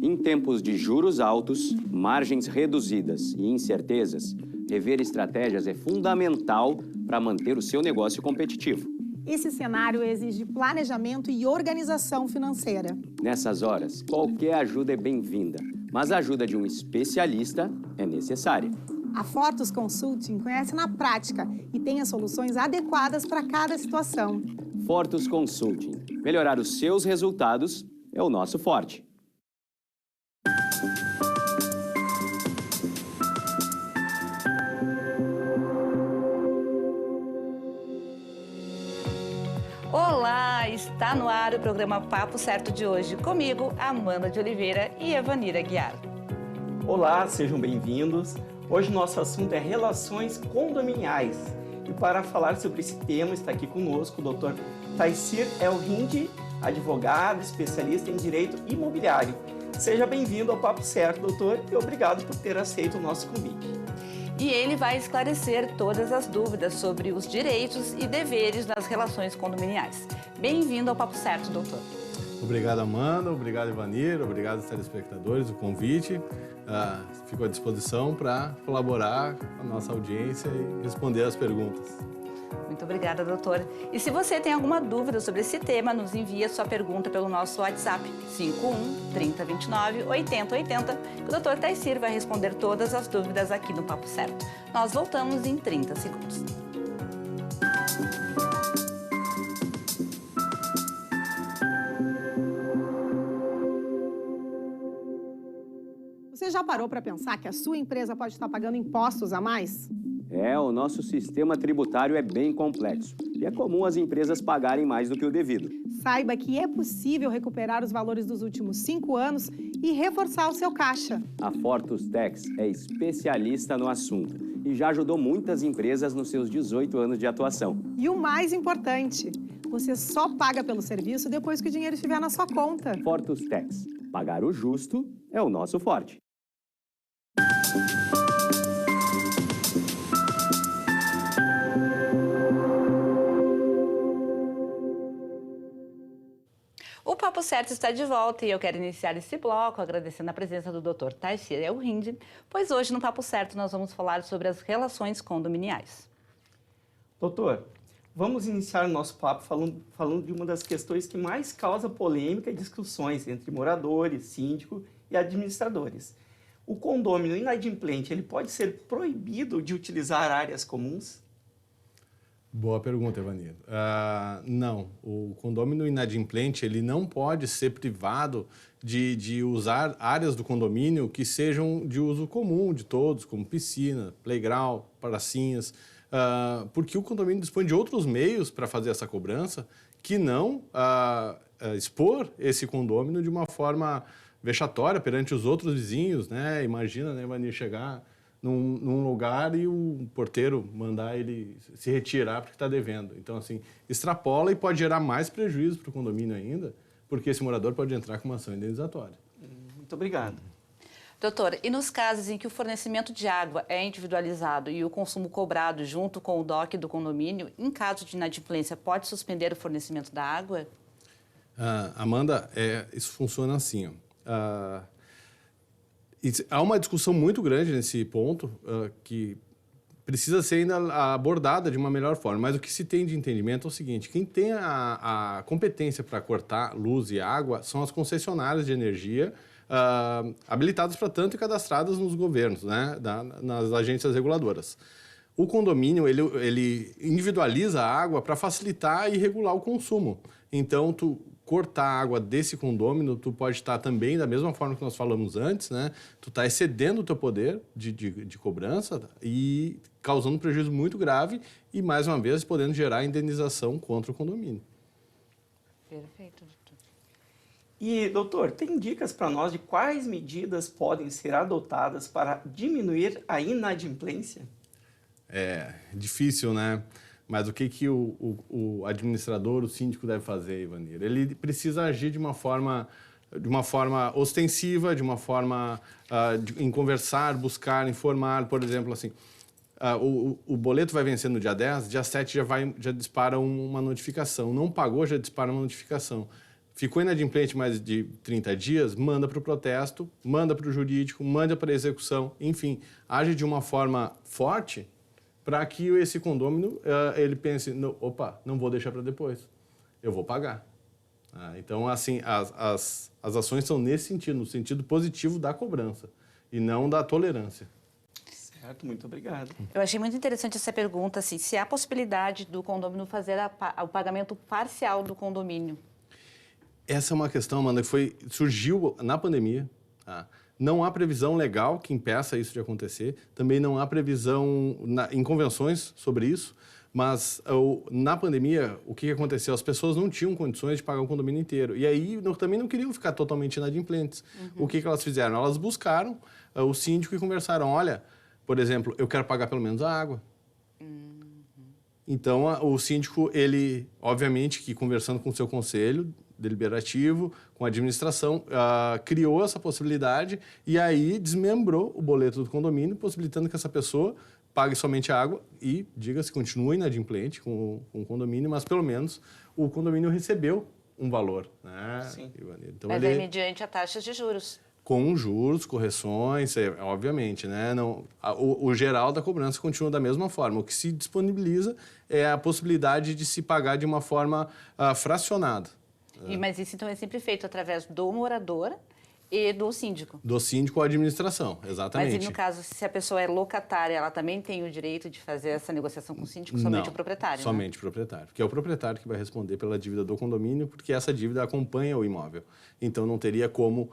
Em tempos de juros altos, margens reduzidas e incertezas, rever estratégias é fundamental para manter o seu negócio competitivo. Esse cenário exige planejamento e organização financeira. Nessas horas, qualquer ajuda é bem-vinda, mas a ajuda de um especialista é necessária. A Fortus Consulting conhece na prática e tem as soluções adequadas para cada situação. Fortus Consulting. Melhorar os seus resultados é o nosso forte. Olá, está no ar o programa Papo Certo de hoje, comigo, Amanda de Oliveira e Evanira Guiar. Olá, sejam bem-vindos. Hoje nosso assunto é relações condominiais. E para falar sobre esse tema está aqui conosco o Dr. Taysir El-Hindi, advogado, especialista em direito imobiliário. Seja bem-vindo ao Papo Certo, doutor, e obrigado por ter aceito o nosso convite. E ele vai esclarecer todas as dúvidas sobre os direitos e deveres das relações condominiais. Bem-vindo ao Papo Certo, doutor. Obrigado, Amanda. Obrigado, Ivanir. Obrigado aos telespectadores, o convite. Fico à disposição para colaborar com a nossa audiência e responder as perguntas. Muito obrigada, doutor. E se você tem alguma dúvida sobre esse tema, nos envie sua pergunta pelo nosso WhatsApp 51 30 29 80 80, que o doutor Taysir vai responder todas as dúvidas aqui no Papo Certo. Nós voltamos em 30 segundos. Você já parou para pensar que a sua empresa pode estar pagando impostos a mais? O nosso sistema tributário é bem complexo e é comum as empresas pagarem mais do que o devido. Saiba que é possível recuperar os valores dos últimos 5 anos e reforçar o seu caixa. A Fortus Tax é especialista no assunto e já ajudou muitas empresas nos seus 18 anos de atuação. E o mais importante, você só paga pelo serviço depois que o dinheiro estiver na sua conta. Fortus Tax. Pagar o justo é o nosso forte. O Papo Certo está de volta e eu quero iniciar esse bloco agradecendo a presença do Dr. Taysir El-Hindi, pois hoje no Papo Certo nós vamos falar sobre as relações condominiais. Doutor, vamos iniciar o nosso papo falando de uma das questões que mais causa polêmica e discussões entre moradores, síndico e administradores. O condômino inadimplente, ele pode ser proibido de utilizar áreas comuns? Boa pergunta, Evanir. Não, o condômino inadimplente ele não pode ser privado de usar áreas do condomínio que sejam de uso comum de todos, como piscina, playground, pracinhas, porque o condomínio dispõe de outros meios para fazer essa cobrança que não expor esse condômino de uma forma vexatória perante os outros vizinhos, né? Imagina, né, Evanir, chegar num lugar e o porteiro mandar ele se retirar porque está devendo. Então, assim, extrapola e pode gerar mais prejuízo para o condomínio ainda, porque esse morador pode entrar com uma ação indenizatória. Muito obrigado. Doutor, e nos casos em que o fornecimento de água é individualizado e o consumo cobrado junto com o DOC do condomínio, em caso de inadimplência, pode suspender o fornecimento da água? Amanda, isso funciona assim, ó. Há uma discussão muito grande nesse ponto que precisa ser ainda abordada de uma melhor forma. Mas o que se tem de entendimento é o seguinte: quem tem a competência para cortar luz e água são as concessionárias de energia habilitadas para tanto e cadastradas nos governos, né, nas agências reguladoras. O condomínio ele individualiza a água para facilitar e regular o consumo. Então, tu cortar a água desse condômino, tu pode estar também, da mesma forma que nós falamos antes, né? Tu está excedendo o teu poder de cobrança e causando um prejuízo muito grave e, mais uma vez, podendo gerar indenização contra o condomínio. Perfeito, doutor. E, doutor, tem dicas para nós de quais medidas podem ser adotadas para diminuir a inadimplência? É difícil, né? Mas o que o administrador, o síndico deve fazer, Ivanir? Ele precisa agir de uma forma ostensiva, de uma forma em conversar, buscar, informar. Por exemplo, assim, o boleto vai vencer no dia 10, dia 7 já dispara uma notificação. Não pagou, já dispara uma notificação. ficou inadimplente mais de 30 dias, manda para o protesto, manda para o jurídico, manda para a execução, enfim, age de uma forma forte para que esse condômino ele pense, opa, não vou deixar para depois, eu vou pagar. Então, assim, as ações são nesse sentido, no sentido positivo da cobrança e não da tolerância. Certo, muito obrigado. Eu achei muito interessante essa pergunta, assim, se há possibilidade do condômino fazer o pagamento parcial do condomínio. Essa é uma questão, Amanda, que surgiu na pandemia. Tá? Não há previsão legal que impeça isso de acontecer. Também não há previsão em convenções sobre isso. Mas na pandemia, o que aconteceu? As pessoas não tinham condições de pagar o condomínio inteiro. E aí também não queriam ficar totalmente inadimplentes. O que elas fizeram? Elas buscaram o síndico e conversaram. Olha, por exemplo, eu quero pagar pelo menos a água. Então, o síndico, ele, obviamente, que conversando com o seu conselho deliberativo, com a administração, criou essa possibilidade e aí desmembrou o boleto do condomínio, possibilitando que essa pessoa pague somente a água e, diga-se, continue inadimplente com o condomínio, mas pelo menos o condomínio recebeu um valor. Né? Sim. Então, mas é mediante a taxas de juros. Com juros, correções, obviamente, né? O geral da cobrança continua da mesma forma. O que se disponibiliza é a possibilidade de se pagar de uma forma fracionada. Mas isso, então, é sempre feito através do morador e do síndico? Do síndico à administração, exatamente. Mas, e no caso, se a pessoa é locatária, ela também tem o direito de fazer essa negociação com o síndico? Somente o proprietário, somente o proprietário. Porque é o proprietário que vai responder pela dívida do condomínio, porque essa dívida acompanha o imóvel. Então, não teria como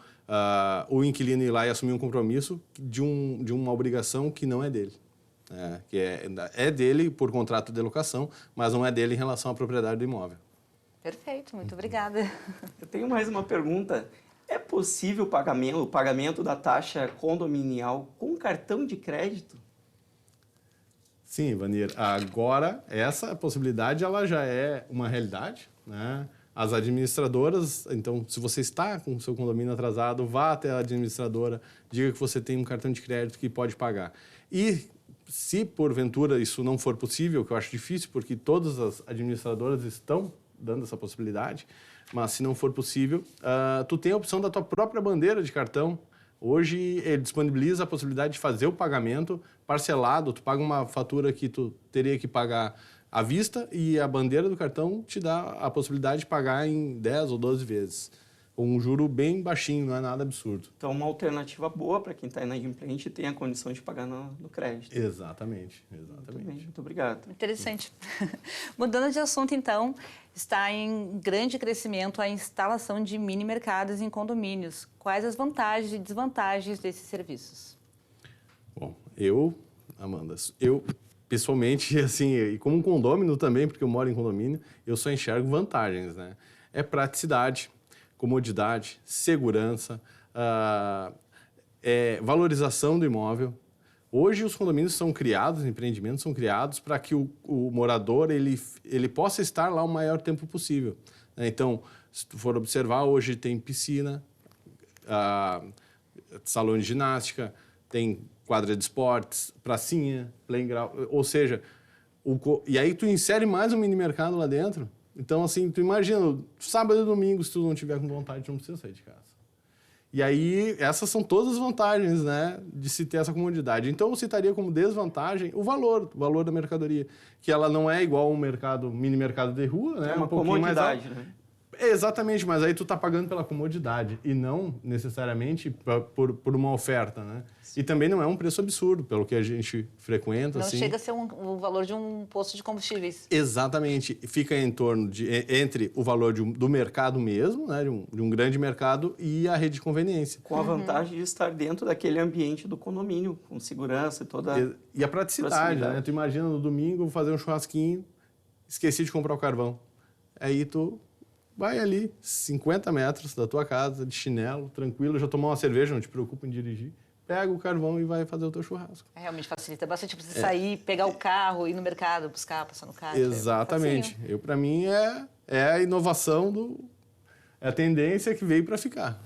o inquilino ir lá e assumir um compromisso de uma obrigação que não é dele. Que é dele por contrato de locação, mas não é dele em relação à propriedade do imóvel. Perfeito, muito obrigada. Eu tenho mais uma pergunta. É possível o pagamento da taxa condominial com cartão de crédito? Sim, Vanir. Agora, essa possibilidade ela já é uma realidade, né? As administradoras, então, se você está com o seu condomínio atrasado, vá até a administradora, diga que você tem um cartão de crédito que pode pagar. E se, porventura, isso não for possível, que eu acho difícil, porque todas as administradoras estão dando essa possibilidade, mas se não for possível, tu tem a opção da tua própria bandeira de cartão. Hoje, ele disponibiliza a possibilidade de fazer o pagamento parcelado. Tu paga uma fatura que tu teria que pagar à vista e a bandeira do cartão te dá a possibilidade de pagar em 10 ou 12 vezes. Com um juro bem baixinho, não é nada absurdo. Então, uma alternativa boa para quem está inadimplente e tem a condição de pagar no crédito. Exatamente. Muito obrigado. Interessante. Mudando de assunto, então, está em grande crescimento a instalação de mini mercados em condomínios. Quais as vantagens e desvantagens desses serviços? Bom, Amanda, pessoalmente, assim, e como um condômino também, porque eu moro em condomínio, eu só enxergo vantagens, né? É praticidade, comodidade, segurança, valorização do imóvel. Hoje os condomínios são criados, empreendimentos são criados para que o morador ele possa estar lá o maior tempo possível. Então, se tu for observar, hoje tem piscina, salão de ginástica, tem quadra de esportes, pracinha, playground, ou seja, e aí tu insere mais um mini mercado lá dentro. Então, assim, tu imagina, sábado e domingo, se tu não tiver com vontade, tu não precisa sair de casa. E aí, essas são todas as vantagens, né, de se ter essa comodidade. Então, eu citaria como desvantagem o valor da mercadoria, que ela não é igual a um mini mercado de rua, né? É uma comodidade, né? Exatamente, mas aí tu tá pagando pela comodidade e não necessariamente por uma oferta, né? Sim. E também não é um preço absurdo, pelo que a gente frequenta. Não assim. Chega a ser o valor de um posto de combustíveis. Exatamente. Fica em torno entre o valor do mercado mesmo, né? De um grande mercado e a rede de conveniência. Com a vantagem de estar dentro daquele ambiente do condomínio, com segurança e toda e a praticidade, né? Tu imagina no domingo, vou fazer um churrasquinho, esqueci de comprar o carvão. Aí tu vai ali, 50 metros da tua casa, de chinelo, tranquilo, já tomou uma cerveja, não te preocupa em dirigir, pega o carvão e vai fazer o teu churrasco. Realmente facilita bastante para você sair, pegar o carro, ir no mercado, buscar, passar no carro. Exatamente. Para mim, é a inovação, é a tendência que veio para ficar.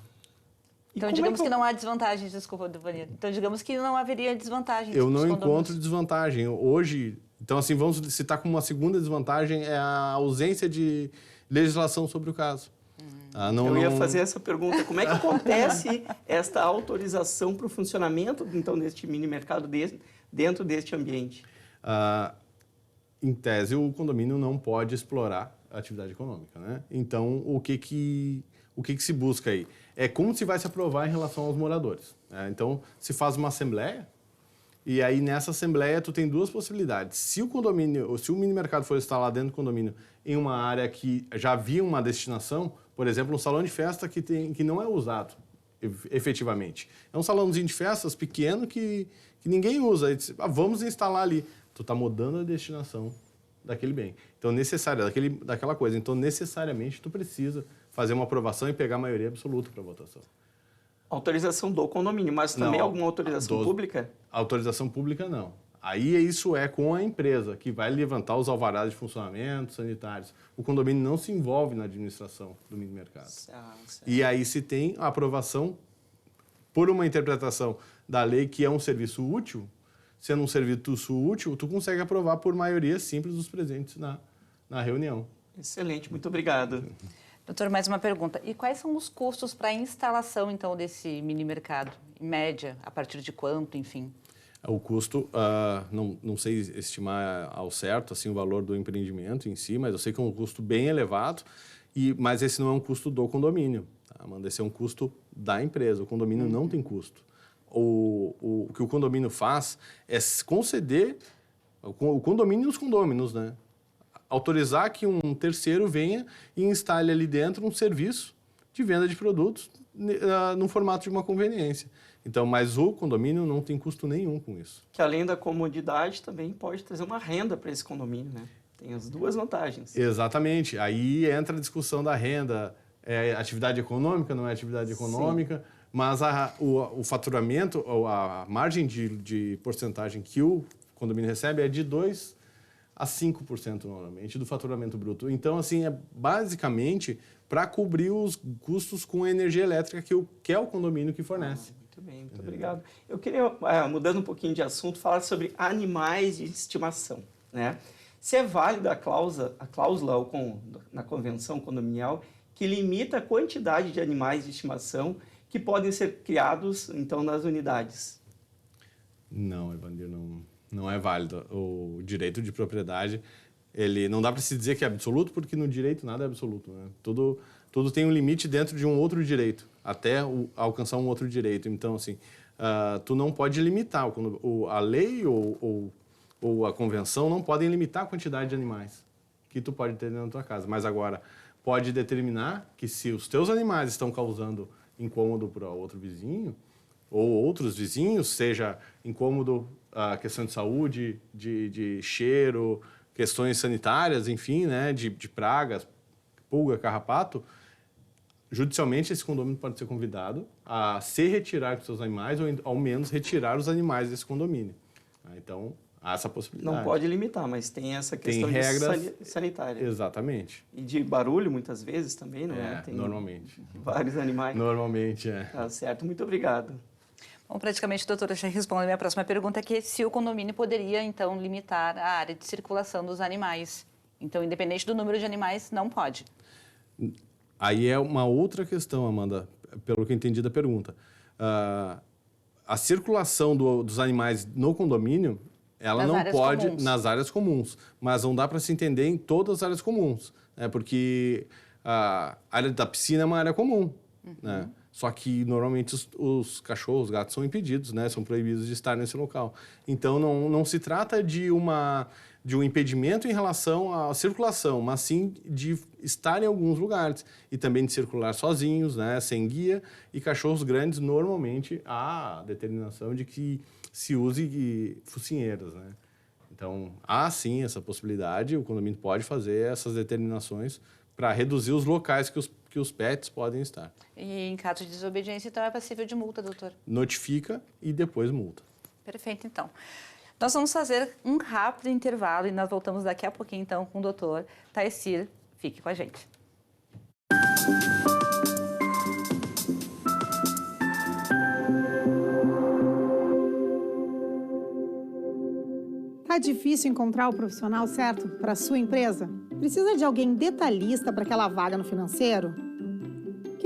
Então, digamos que não há desvantagens, desculpa, Vanir. Então, digamos que não haveria desvantagens. Eu não encontro desvantagem. Hoje, então, vamos citar como uma segunda desvantagem é a ausência de legislação sobre o caso. Eu ia fazer essa pergunta. Como é que acontece esta autorização para o funcionamento, então, deste mini mercado dentro deste ambiente? Em tese, o condomínio não pode explorar a atividade econômica, né? Então, o que se busca aí? É como se vai se aprovar em relação aos moradores, né? Então, se faz uma assembleia, e aí nessa assembleia tu tem duas possibilidades. Se o mini mercado for instalado dentro do condomínio em uma área que já havia uma destinação, por exemplo, um salão de festa que não é usado efetivamente. É um salãozinho de festas pequeno que ninguém usa. Aí diz, vamos instalar ali. Tu está mudando a destinação daquele bem. Então, daquela coisa. Então, necessariamente, tu precisa fazer uma aprovação e pegar a maioria absoluta para votação. Autorização do condomínio, mas também alguma autorização pública? Autorização pública, não. Aí isso é com a empresa, que vai levantar os alvarás de funcionamento sanitários. O condomínio não se envolve na administração do mini mercado. Certo. E aí se tem a aprovação por uma interpretação da lei que é um serviço útil. Sendo um serviço útil, tu consegue aprovar por maioria simples dos presentes na reunião. Excelente, muito obrigado. Doutor, mais uma pergunta. E quais são os custos para a instalação, então, desse mini mercado? Em média, a partir de quanto, enfim? O custo, não sei estimar ao certo assim, o valor do empreendimento em si, mas eu sei que é um custo bem elevado, mas esse não é um custo do condomínio, tá, Amanda? Esse é um custo da empresa. O condomínio não tem custo. O que o condomínio faz é conceder, o condomínio e os condôminos, né? Autorizar que um terceiro venha e instale ali dentro um serviço de venda de produtos no formato de uma conveniência. Então, mas o condomínio não tem custo nenhum com isso. Que além da comodidade também pode trazer uma renda para esse condomínio, né? Tem as duas vantagens. Exatamente. Aí entra a discussão da renda. É atividade econômica, não é atividade econômica, sim, mas o faturamento, a margem de porcentagem que o condomínio recebe é de 2% a 5% normalmente do faturamento bruto. Então, assim, é basicamente para cobrir os custos com a energia elétrica que é o condomínio que fornece. Muito bem, muito obrigado. Eu queria, mudando um pouquinho de assunto, falar sobre animais de estimação, né? Se é válida a cláusula na convenção condominial que limita a quantidade de animais de estimação que podem ser criados, então, nas unidades. Não, Evandir, não é válido. O direito de propriedade, ele não dá para se dizer que é absoluto, porque no direito nada é absoluto, né? Tudo tem um limite dentro de um outro direito, até alcançar um outro direito. Então, assim, tu não pode limitar. A lei ou a convenção não podem limitar a quantidade de animais que tu pode ter dentro da tua casa. Mas agora, pode determinar que se os teus animais estão causando incômodo para outro vizinho, ou outros vizinhos, seja incômodo a questão de saúde, de cheiro, questões sanitárias, enfim, né, de pragas, pulga, carrapato, judicialmente esse condomínio pode ser convidado a se retirar dos seus animais ou ao menos retirar os animais desse condomínio. Então, há essa possibilidade. Não pode limitar, mas tem essa questão tem regras sanitária. Exatamente. E de barulho, muitas vezes, também, não é? Tem normalmente. Vários animais. Normalmente, é. Tá certo, muito obrigado. Bom, praticamente, doutora, já responde a minha próxima pergunta, que é se o condomínio poderia, então, limitar a área de circulação dos animais. Então, independente do número de animais, não pode. Aí é uma outra questão, Amanda, pelo que eu entendi da pergunta. A circulação dos animais no condomínio, ela não pode nas áreas comuns, mas não dá para se entender em todas as áreas comuns, né? Porque a área da piscina é uma área comum, né? Só que, normalmente, os cachorros, os gatos são impedidos, né? São proibidos de estar nesse local. Então, não se trata de um impedimento em relação à circulação, mas sim de estar em alguns lugares. E também de circular sozinhos, né? Sem guia. E cachorros grandes, normalmente, há determinação de que se use focinheiras, né? Então, há sim essa possibilidade. O condomínio pode fazer essas determinações para reduzir os locais que os pets podem estar. E em caso de desobediência, então, é passível de multa, doutor? Notifica e depois multa. Perfeito, então. Nós vamos fazer um rápido intervalo e nós voltamos daqui a pouquinho, então, com o doutor Taissir. Fique com a gente. Tá difícil encontrar o profissional certo para a sua empresa? Precisa de alguém detalhista para aquela vaga no financeiro?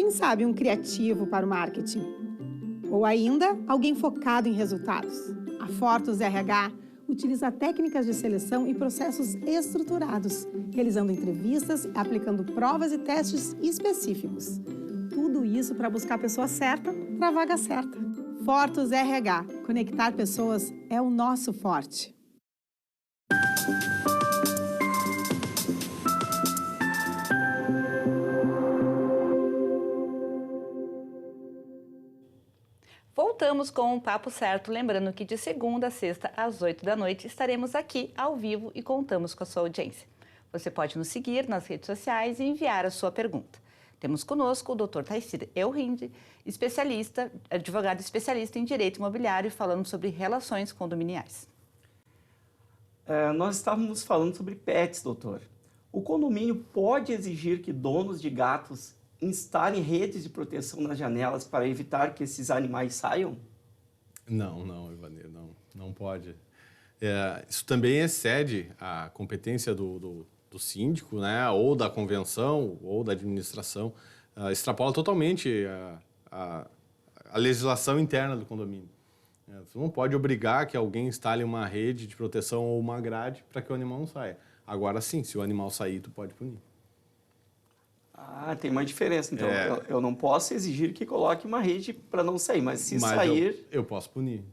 Quem sabe um criativo para o marketing? Ou ainda, alguém focado em resultados? A Fortus RH utiliza técnicas de seleção e processos estruturados, realizando entrevistas, aplicando provas e testes específicos. Tudo isso para buscar a pessoa certa para a vaga certa. Fortus RH. Conectar pessoas é o nosso forte. Voltamos com o Papo Certo, lembrando que de segunda a sexta, às 8 da noite, estaremos aqui ao vivo e contamos com a sua audiência. Você pode nos seguir nas redes sociais e enviar a sua pergunta. Temos conosco o Dr. Taisir Elhindi, advogado especialista em direito imobiliário, falando sobre relações condominiais. Nós estávamos falando sobre pets, doutor. O condomínio pode exigir que donos de gatos instalem redes de proteção nas janelas para evitar que esses animais saiam? Não, Ivanir, não pode. Isso também excede a competência do síndico, né, ou da convenção, ou da administração. Extrapola totalmente a legislação interna do condomínio. Você não pode obrigar que alguém instale uma rede de proteção ou uma grade para que o animal não saia. Agora sim, se o animal sair, tu pode punir. Tem uma diferença. Então, eu não posso exigir que coloque uma rede para não sair, mas se sair... Eu posso punir.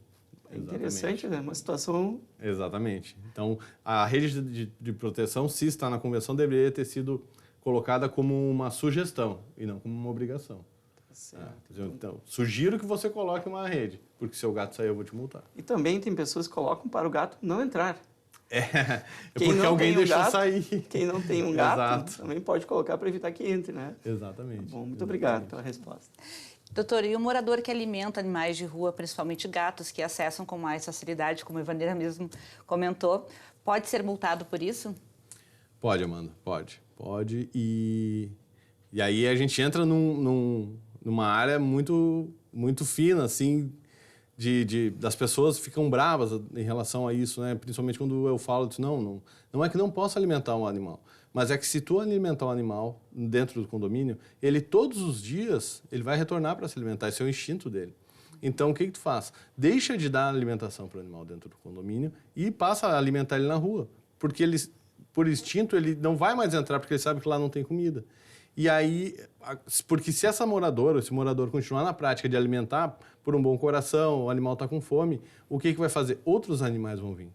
É interessante, né? Uma situação... Exatamente. Então, a rede de proteção, se está na convenção, deveria ter sido colocada como uma sugestão e não como uma obrigação. Tá certo. Então, sugiro que você coloque uma rede, porque se o gato sair, eu vou te multar. E também tem pessoas que colocam para o gato não entrar. Porque alguém deixou sair. Quem não tem um gato Exato. também pode colocar para evitar que entre, né? Exatamente. Tá bom, muito obrigado pela resposta. Doutor, e o morador que alimenta animais de rua, principalmente gatos, que acessam com mais facilidade, como a Ivanira mesmo comentou, pode ser multado por isso? Pode, Amanda, pode. Pode. E aí a gente entra numa área muito, muito fina, assim, das pessoas ficam bravas em relação a isso, né? Principalmente quando eu falo disso, não é que não possa alimentar um animal, mas é que se tu alimentar um animal dentro do condomínio, ele todos os dias ele vai retornar para se alimentar, esse é o instinto dele. Então o que tu faz? Deixa de dar alimentação para o animal dentro do condomínio e passa a alimentar ele na rua, porque ele, por instinto, ele não vai mais entrar porque ele sabe que lá não tem comida. E aí, porque se esse morador continuar na prática de alimentar por um bom coração, o animal está com fome, o que vai fazer? Outros animais vão vir.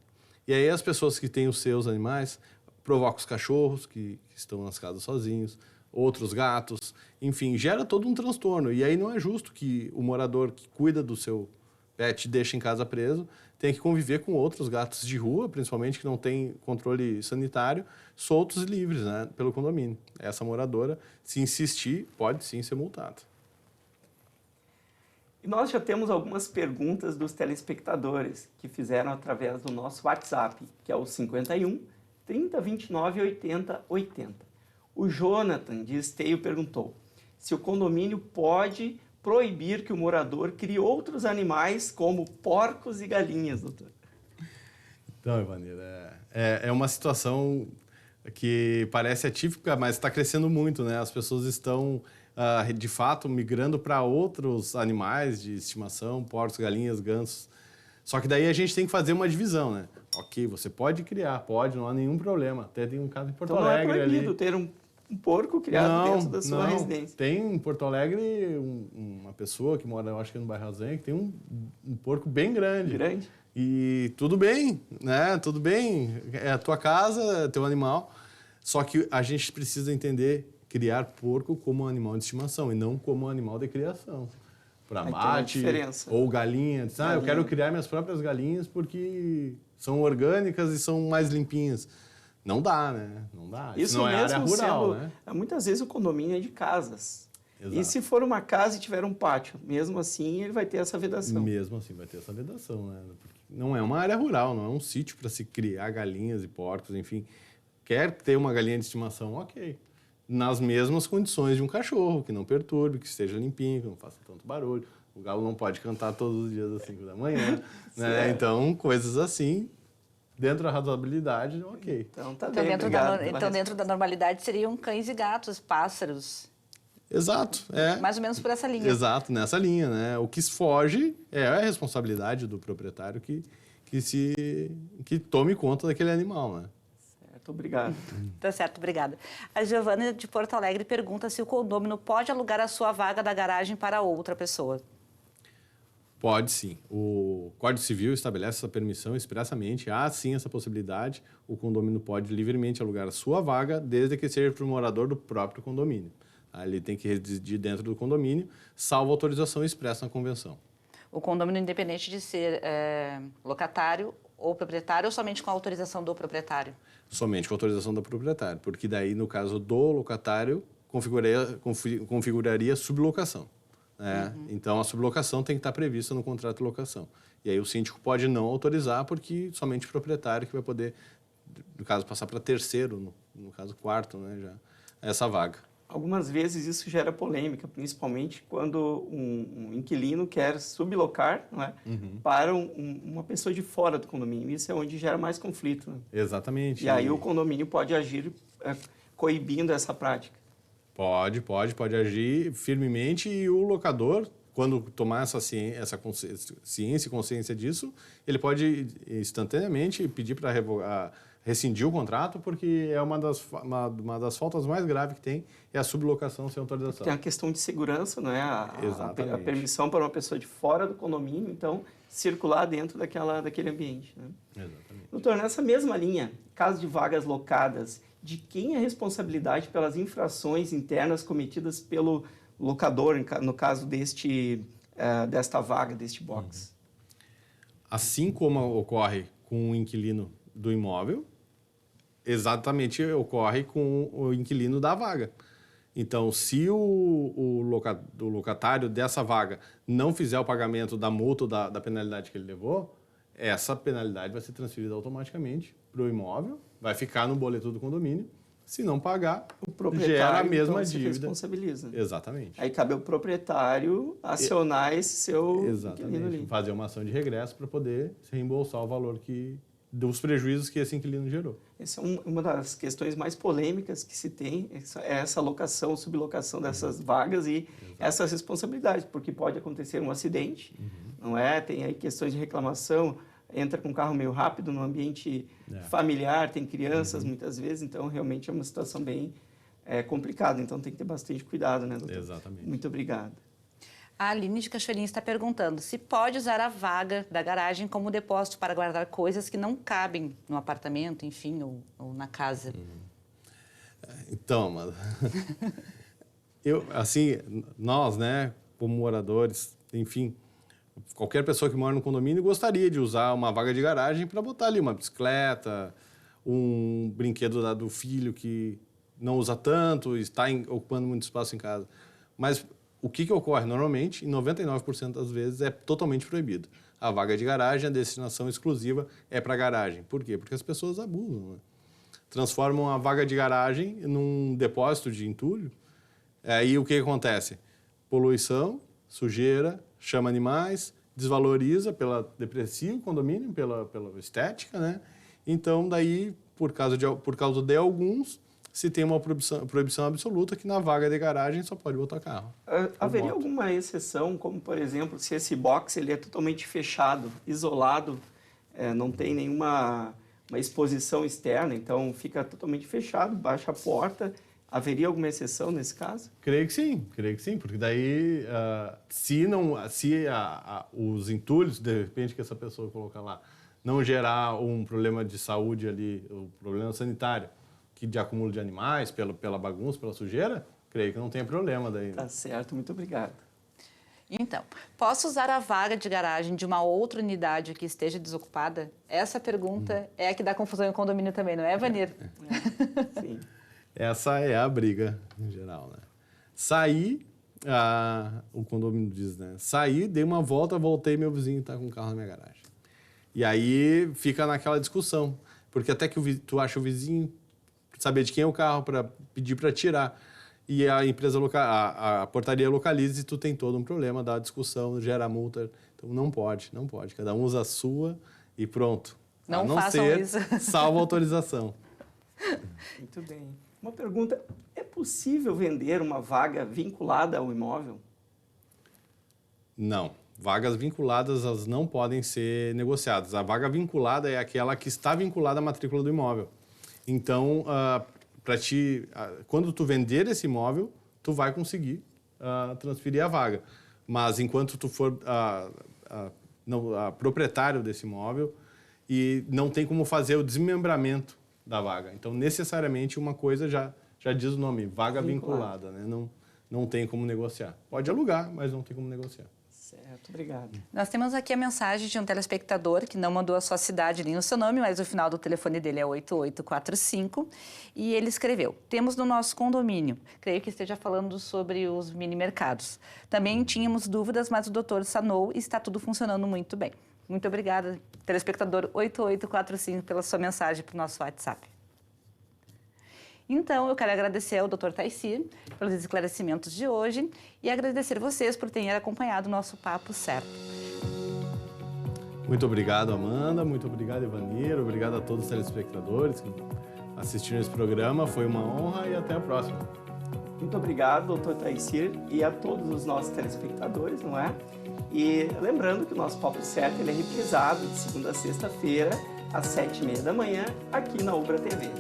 E aí as pessoas que têm os seus animais provocam os cachorros que estão nas casas sozinhos, outros gatos, enfim, gera todo um transtorno. E aí não é justo que o morador que cuida do seu pet deixa em casa preso, tem que conviver com outros gatos de rua, principalmente que não tem controle sanitário, soltos e livres, né, pelo condomínio. Essa moradora, se insistir, pode sim ser multada. E nós já temos algumas perguntas dos telespectadores que fizeram através do nosso WhatsApp, que é o 51 30 29 80 80. O Jonathan de Esteio perguntou se o condomínio pode proibir que o morador crie outros animais como porcos e galinhas, doutor. Então, Ivanira, é uma situação que parece atípica, mas está crescendo muito, né? As pessoas estão, de fato, migrando para outros animais de estimação, porcos, galinhas, gansos. Só que daí a gente tem que fazer uma divisão, né? Ok, você pode criar, pode, não há nenhum problema. Até tem um caso em Porto Alegre ali. Então não é proibido ter um porco criado dentro da sua residência. Tem em Porto Alegre uma pessoa que mora, eu acho que no bairro Alzenha, que tem um porco bem grande. Grande? E tudo bem, né? Tudo bem, é a tua casa, é teu animal. Só que a gente precisa entender criar porco como um animal de estimação e não como um animal de criação. Para abate ou galinha. Eu quero criar minhas próprias galinhas porque são orgânicas e são mais limpinhas. Não dá, né? Não dá. Isso não é mesmo área rural, né? Muitas vezes o condomínio é de casas. Exato. E se for uma casa e tiver um pátio, mesmo assim ele vai ter essa vedação. Mesmo assim vai ter essa vedação, né? Porque não é uma área rural, não é um sítio para se criar galinhas e porcos, enfim. Quer ter uma galinha de estimação, ok. Nas mesmas condições de um cachorro, que não perturbe, que esteja limpinho, que não faça tanto barulho. O galo não pode cantar todos os dias às 5 da manhã, né? Então, coisas assim, dentro da razoabilidade, ok. Então, tá Então, bem, dentro da normalidade seriam cães e gatos, pássaros. Exato, é. Mais ou menos por essa linha. Exato, nessa linha, né? O que foge é a responsabilidade do proprietário que tome conta daquele animal, né? Certo, obrigado. Tá certo, obrigada. A Giovana de Porto Alegre pergunta se o condômino pode alugar a sua vaga da garagem para outra pessoa. Pode sim. O Código Civil estabelece essa permissão expressamente. Há sim essa possibilidade. O condomínio pode livremente alugar a sua vaga, desde que seja para o morador do próprio condomínio. Ele tem que residir dentro do condomínio, salvo autorização expressa na convenção. O condomínio, independente de ser locatário ou proprietário, ou somente com a autorização do proprietário? Somente com autorização do proprietário, porque daí, no caso do locatário, configuraria sublocação. Né? Então, a sublocação tem que estar prevista no contrato de locação. E aí o síndico pode não autorizar, porque somente o proprietário que vai poder, no caso, passar para terceiro, no caso quarto, né, já, essa vaga. Algumas vezes isso gera polêmica, principalmente quando um inquilino quer sublocar, não é, para uma pessoa de fora do condomínio. Isso é onde gera mais conflito. Né? Exatamente. E aí o condomínio pode agir coibindo essa prática. Pode agir firmemente, e o locador, quando tomar essa ciência e consciência disso, ele pode instantaneamente pedir para rescindir o contrato, porque é uma das faltas mais graves que tem, é a sublocação sem autorização. Tem a questão de segurança, não é? A permissão para uma pessoa de fora do condomínio, então, circular dentro daquele ambiente. Né? Exatamente. Doutor, nessa mesma linha, caso de vagas locadas, de quem é a responsabilidade pelas infrações internas cometidas pelo locador, no caso desta vaga, deste box? Assim como ocorre com o inquilino do imóvel, exatamente ocorre com o inquilino da vaga. Então, se o locatário dessa vaga não fizer o pagamento da multa ou da penalidade que ele levou, essa penalidade vai ser transferida automaticamente para o imóvel, vai ficar no boleto do condomínio. Se não pagar, o proprietário gera a mesma então, dívida. Se responsabiliza. Exatamente. Aí cabe ao proprietário acionar esse seu inquilino ali. Fazer uma ação de regresso para poder se reembolsar o valor dos prejuízos que esse inquilino gerou. Essa é uma das questões mais polêmicas que se tem, é essa locação, sublocação dessas vagas e essas responsabilidades, porque pode acontecer um acidente, não é? Tem aí questões de reclamação, entra com um carro meio rápido no ambiente familiar, tem crianças muitas vezes, então realmente é uma situação bem complicada, então tem que ter bastante cuidado, né, doutor? Exatamente. Muito obrigado. A Aline de Cachoeirinha está perguntando se pode usar a vaga da garagem como depósito para guardar coisas que não cabem no apartamento, enfim, ou na casa. Então, mano, nós, né, como moradores, enfim, qualquer pessoa que mora no condomínio gostaria de usar uma vaga de garagem para botar ali uma bicicleta, um brinquedo do filho que não usa tanto, está ocupando muito espaço em casa. Mas o que ocorre normalmente, em 99% das vezes, é totalmente proibido. A vaga de garagem, a destinação exclusiva é para garagem. Por quê? Porque as pessoas abusam, né? Transformam a vaga de garagem num depósito de entulho. Aí o que acontece? Poluição, sujeira, chama animais, desvaloriza, deprecia o condomínio pela estética, né? Então, daí, por causa de alguns, se tem uma proibição absoluta que na vaga de garagem só pode botar carro. Haveria alguma exceção, como, por exemplo, se esse box ele é totalmente fechado, isolado, não tem nenhuma uma exposição externa, então fica totalmente fechado, baixa a porta, haveria alguma exceção nesse caso? Creio que sim, porque daí, se os entulhos, de repente, que essa pessoa colocar lá, não gerar um problema de saúde ali, um problema sanitário, de acúmulo de animais, pela bagunça, pela sujeira, creio que não tem problema daí. Tá certo, muito obrigado. Então, posso usar a vaga de garagem de uma outra unidade que esteja desocupada? Essa pergunta é a que dá confusão em condomínio também, não é, Vanir? Sim. Essa é a briga, em geral, né? Saí, o condomínio diz, né? Saí, dei uma volta, voltei, meu vizinho está com o carro na minha garagem. E aí fica naquela discussão, porque até que tu acha o vizinho, saber de quem é o carro para pedir para tirar. E a empresa a portaria localiza e tu tem todo um problema, dá discussão, gera multa. Então não pode. Cada um usa a sua e pronto. Não façam isso. Salvo autorização. Muito bem. Uma pergunta, é possível vender uma vaga vinculada ao imóvel? Não. Vagas vinculadas, elas não podem ser negociadas. A vaga vinculada é aquela que está vinculada à matrícula do imóvel. Então, quando tu vender esse imóvel, tu vai conseguir transferir a vaga. Mas enquanto tu for proprietário desse imóvel, e não tem como fazer o desmembramento da vaga. Então, necessariamente, uma coisa já diz o nome, vaga vinculada, né? Não tem como negociar. Pode alugar, mas não tem como negociar. Certo, obrigado. Nós temos aqui a mensagem de um telespectador que não mandou a sua cidade nem o seu nome, mas o final do telefone dele é 8845. E ele escreveu: temos no nosso condomínio, creio que esteja falando sobre os mini mercados. Também tínhamos dúvidas, mas o doutor sanou e está tudo funcionando muito bem. Muito obrigada, telespectador 8845, pela sua mensagem para o nosso WhatsApp. Então, eu quero agradecer ao Dr. Taissir pelos esclarecimentos de hoje e agradecer vocês por terem acompanhado o nosso Papo Certo. Muito obrigado, Amanda. Muito obrigado, Ivanir. Obrigado a todos os telespectadores que assistiram esse programa. Foi uma honra e até a próxima. Muito obrigado, Dr. Taissir, e a todos os nossos telespectadores, não é? E lembrando que o nosso Papo Certo ele é reprisado de segunda a sexta-feira, às 7h30 da manhã, aqui na Ubra TV.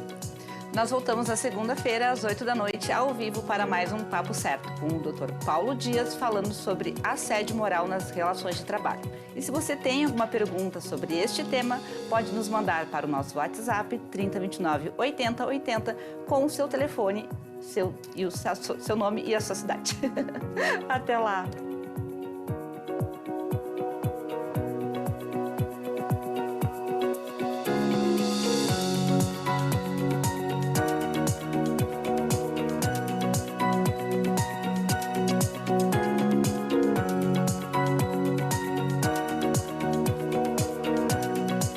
Nós voltamos na segunda-feira, às 8 da noite, ao vivo, para mais um Papo Certo, com o Dr. Paulo Dias, falando sobre assédio moral nas relações de trabalho. E se você tem alguma pergunta sobre este tema, pode nos mandar para o nosso WhatsApp 3029 8080 com o seu telefone, seu nome e a sua cidade. Até lá!